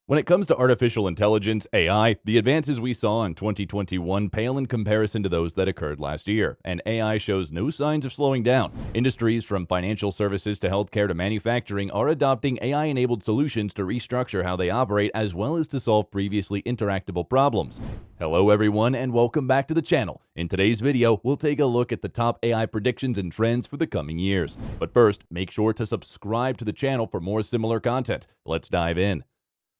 When it comes to artificial intelligence, AI, the advances we saw in 2021 pale in comparison to those that occurred last year, and AI shows no signs of slowing down. Industries from financial services to healthcare to manufacturing are adopting AI-enabled solutions to restructure how they operate as well as to solve previously interactable problems. Hello everyone and welcome back to the channel. In today's video, we'll take a look at the top AI predictions and trends for the coming years. But first, make sure to subscribe to the channel for more similar content. Let's dive in.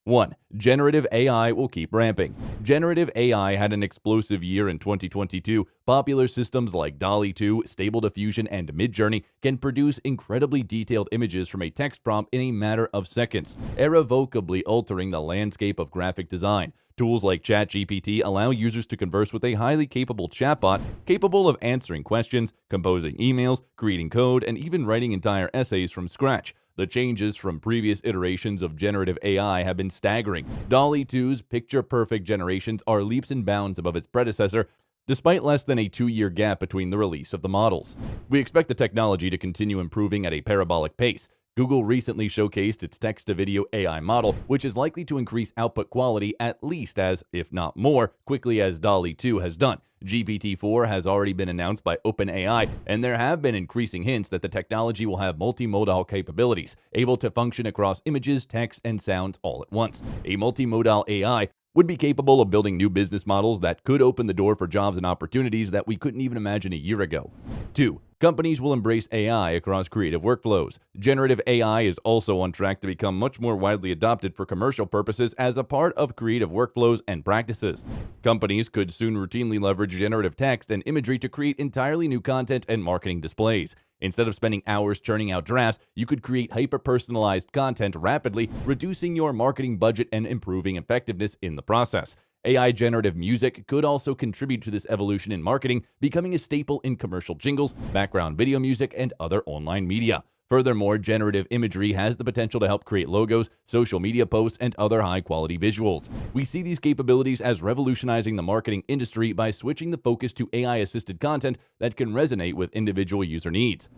1. Generative AI will keep ramping. Generative AI had an explosive year in 2022. Popular systems like DALL-E 2, Stable Diffusion, and Midjourney can produce incredibly detailed images from a text prompt in a matter of seconds, irrevocably altering the landscape of graphic design. Tools like ChatGPT allow users to converse with a highly capable chatbot capable of answering questions, composing emails, creating code, and even writing entire essays from scratch. The changes from previous iterations of generative AI have been staggering. DALL-E 2's picture-perfect generations are leaps and bounds above its predecessor, despite less than a 2-year gap between the release of the models. We expect the technology to continue improving at a parabolic pace. Google recently showcased its text-to-video AI model, which is likely to increase output quality at least as, if not more, quickly as DALL-E 2 has done. GPT-4 has already been announced by OpenAI, and there have been increasing hints that the technology will have multimodal capabilities, able to function across images, text, and sounds all at once. A multimodal AI would be capable of building new business models that could open the door for jobs and opportunities that we couldn't even imagine a year ago. 2. Companies will embrace AI across creative workflows. Generative AI is also on track to become much more widely adopted for commercial purposes as a part of creative workflows and practices. Companies could soon routinely leverage generative text and imagery to create entirely new content and marketing displays. Instead of spending hours churning out drafts, you could create hyper-personalized content rapidly, reducing your marketing budget and improving effectiveness in the process. AI generative music could also contribute to this evolution in marketing, becoming a staple in commercial jingles, background video music, and other online media. Furthermore, generative imagery has the potential to help create logos, social media posts, and other high-quality visuals. We see these capabilities as revolutionizing the marketing industry by switching the focus to AI-assisted content that can resonate with individual user needs.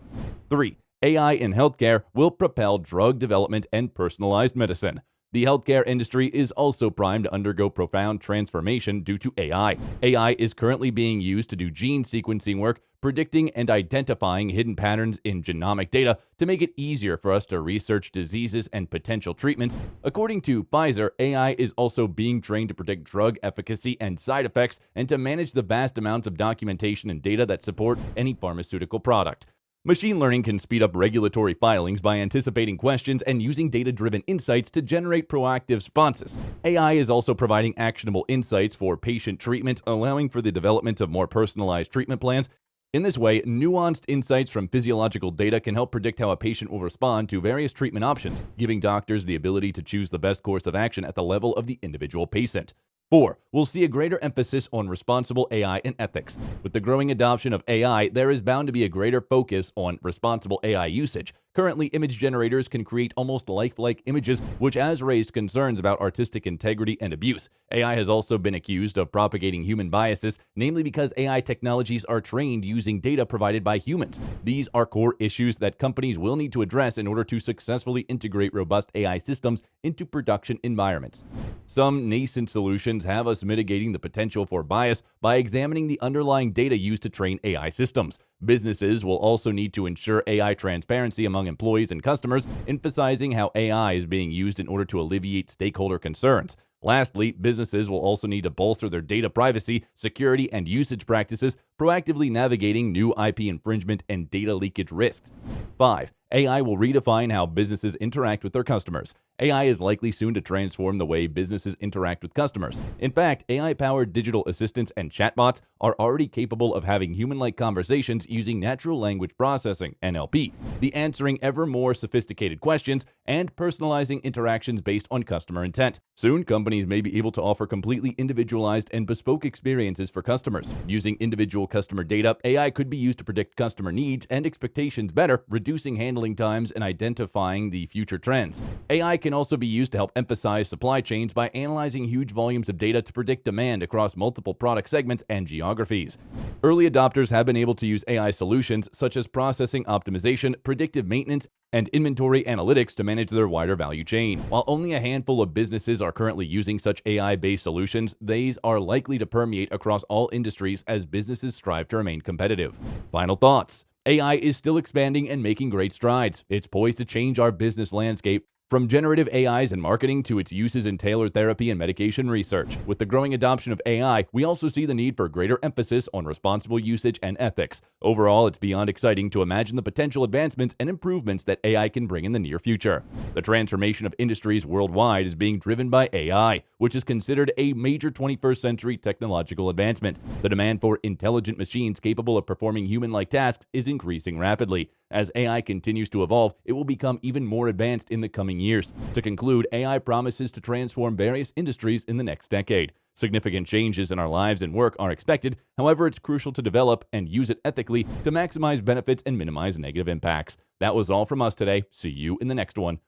3. AI in healthcare will propel drug development and personalized medicine. The healthcare industry is also primed to undergo profound transformation due to AI. AI is currently being used to do gene sequencing work, predicting and identifying hidden patterns in genomic data to make it easier for us to research diseases and potential treatments. According to Pfizer, AI is also being trained to predict drug efficacy and side effects and to manage the vast amounts of documentation and data that support any pharmaceutical product. Machine learning can speed up regulatory filings by anticipating questions and using data-driven insights to generate proactive responses. AI is also providing actionable insights for patient treatment, allowing for the development of more personalized treatment plans. In this way, nuanced insights from physiological data can help predict how a patient will respond to various treatment options, giving doctors the ability to choose the best course of action at the level of the individual patient. 4. We'll see a greater emphasis on responsible AI and ethics. With the growing adoption of AI, there is bound to be a greater focus on responsible AI usage. Currently, image generators can create almost lifelike images, which has raised concerns about artistic integrity and abuse. AI has also been accused of propagating human biases, namely because AI technologies are trained using data provided by humans. These are core issues that companies will need to address in order to successfully integrate robust AI systems into production environments. Some nascent solutions have us mitigating the potential for bias by examining the underlying data used to train AI systems. Businesses will also need to ensure AI transparency among employees and customers, emphasizing how AI is being used in order to alleviate stakeholder concerns. Lastly, businesses will also need to bolster their data privacy, security, and usage practices, proactively navigating new IP infringement and data leakage risks. 5. AI will redefine how businesses interact with their customers. AI is likely soon to transform the way businesses interact with customers. In fact, AI-powered digital assistants and chatbots are already capable of having human-like conversations using natural language processing, (NLP), the answering ever more sophisticated questions and personalizing interactions based on customer intent. Soon, companies may be able to offer completely individualized and bespoke experiences for customers. Using individual customer data, AI could be used to predict customer needs and expectations better, reducing handling handling times and identifying the future trends. AI can also be used to help emphasize supply chains by analyzing huge volumes of data to predict demand across multiple product segments and geographies. Early adopters have been able to use AI solutions such as processing optimization, predictive maintenance, and inventory analytics to manage their wider value chain. While only a handful of businesses are currently using such AI-based solutions, these are likely to permeate across all industries as businesses strive to remain competitive. Final thoughts. AI is still expanding and making great strides. It's poised to change our business landscape, from generative AIs in marketing to its uses in tailored therapy and medication research. With the growing adoption of AI, we also see the need for greater emphasis on responsible usage and ethics. Overall, it's beyond exciting to imagine the potential advancements and improvements that AI can bring in the near future. The transformation of industries worldwide is being driven by AI, which is considered a major 21st century technological advancement. The demand for intelligent machines capable of performing human-like tasks is increasing rapidly. As AI continues to evolve, it will become even more advanced in the coming years. To conclude, AI promises to transform various industries in the next decade. Significant changes in our lives and work are expected. However, it's crucial to develop and use it ethically to maximize benefits and minimize negative impacts. That was all from us today. See you in the next one.